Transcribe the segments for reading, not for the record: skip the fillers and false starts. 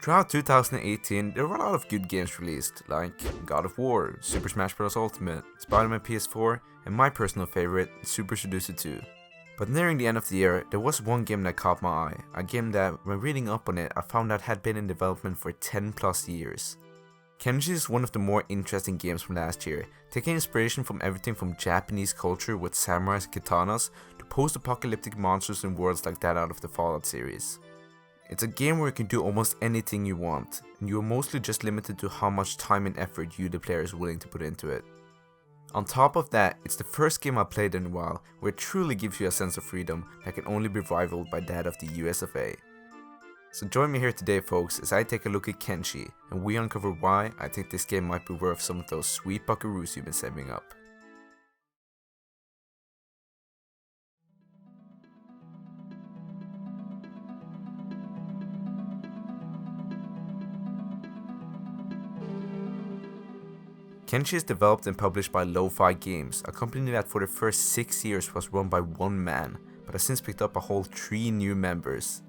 Throughout 2018, there were a lot of good games released, like God of War, Super Smash Bros. Ultimate, Spider-Man PS4, and my personal favorite, Super Seducer 2. But nearing the end of the year, there was one game that caught my eye, a game that, when reading up on it, I found out had been in development for 10 plus years. KENSHI is one of the more interesting games from last year, taking inspiration from everything from Japanese culture with samurais and katanas to post-apocalyptic monsters and worlds like that out of the Fallout series. It's a game where you can do almost anything you want, and you are mostly just limited to how much time and effort you the player is willing to put into it. On top of that, it's the first game I played in a while where it truly gives you a sense of freedom that can only be rivaled by that of the US of A. So join me here today folks as I take a look at KENSHI and we uncover why I think this game might be worth some of those sweet buckaroos you've been saving up. KENSHI is developed and published by Lo-Fi Games, a company that for the first 6 years was run by one man, but has since picked up a whole 3 new members.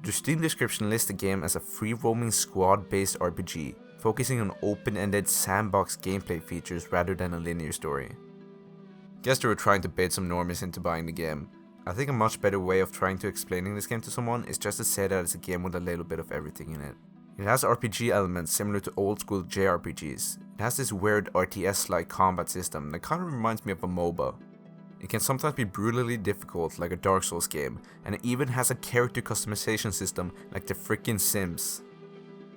The Steam description lists the game as a free-roaming squad-based RPG, focusing on open-ended sandbox gameplay features rather than a linear story. Guess they were trying to bait some normies into buying the game. I think a much better way of trying to explaining this game to someone is just to say that it's a game with a little bit of everything in it. It has RPG elements similar to old school JRPGs. It has this weird RTS-like combat system that kind of reminds me of a MOBA. It can sometimes be brutally difficult like a Dark Souls game, and it even has a character customization system like the frickin' Sims.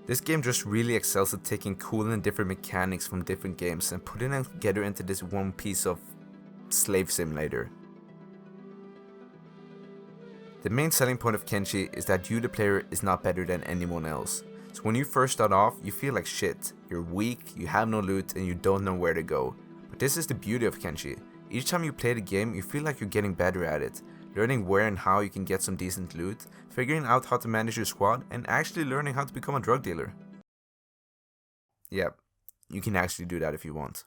This game just really excels at taking cool and different mechanics from different games and putting them together into this one piece of slave simulator. The main selling point of KENSHI is that you the player is not better than anyone else. So when you first start off, you feel like shit, you're weak, you have no loot, and you don't know where to go. But this is the beauty of KENSHI. Each time you play the game, you feel like you're getting better at it, learning where and how you can get some decent loot, figuring out how to manage your squad, and actually learning how to become a drug dealer. Yep, you can actually do that if you want.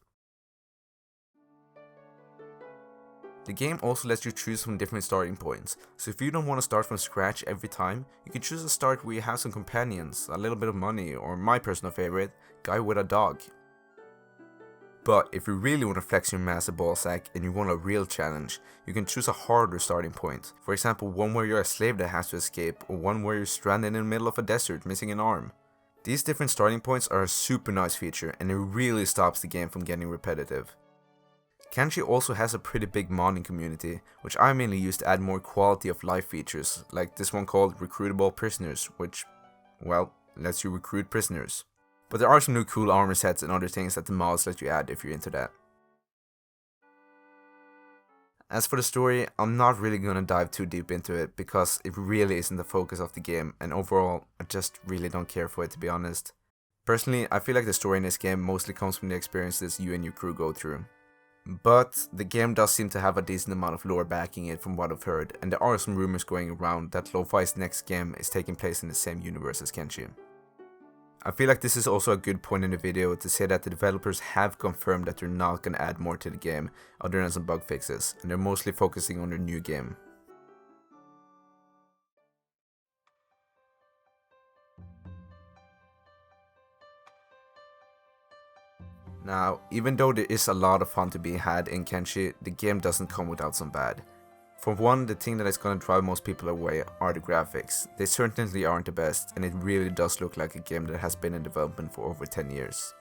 The game also lets you choose from different starting points, so if you don't want to start from scratch every time, you can choose a start where you have some companions, a little bit of money, or my personal favorite, guy with a dog. But if you really want to flex your massive ballsack and you want a real challenge, you can choose a harder starting point. For example, one where you're a slave that has to escape, or one where you're stranded in the middle of a desert missing an arm. These different starting points are a super nice feature and it really stops the game from getting repetitive. KENSHI also has a pretty big modding community, which I mainly use to add more quality of life features, like this one called Recruitable Prisoners, which, well, lets you recruit prisoners. But there are some new cool armor sets and other things that the mods let you add if you're into that. As for the story, I'm not really gonna dive too deep into it because it really isn't the focus of the game, and overall, I just really don't care for it to be honest. Personally, I feel like the story in this game mostly comes from the experiences you and your crew go through. But the game does seem to have a decent amount of lore backing it from what I've heard, and there are some rumors going around that Lo-Fi's next game is taking place in the same universe as KENSHI. I feel like this is also a good point in the video to say that the developers have confirmed that they're not gonna add more to the game other than some bug fixes, and they're mostly focusing on their new game. Now, even though there is a lot of fun to be had in KENSHI, the game doesn't come without some bad. For one, the thing that is going to drive most people away are the graphics. They certainly aren't the best, and it really does look like a game that has been in development for over 10 years.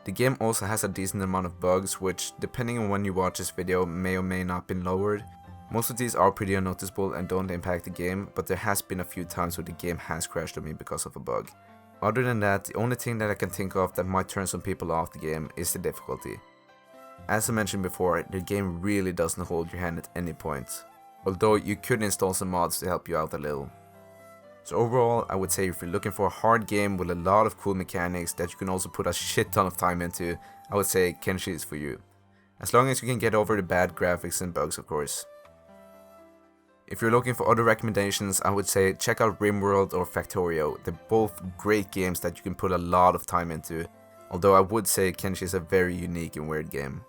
The game also has a decent amount of bugs, which, depending on when you watch this video, may or may not been lowered. Most of these are pretty unnoticeable and don't impact the game, but there has been a few times where the game has crashed on me because of a bug. Other than that, the only thing that I can think of that might turn some people off the game is the difficulty. As I mentioned before, the game really doesn't hold your hand at any point, although you could install some mods to help you out a little. So overall, I would say if you're looking for a hard game with a lot of cool mechanics that you can also put a shit ton of time into, I would say KENSHI is for you. As long as you can get over the bad graphics and bugs, of course. If you're looking for other recommendations, I would say check out RimWorld or Factorio. They're both great games that you can put a lot of time into, although I would say KENSHI is a very unique and weird game.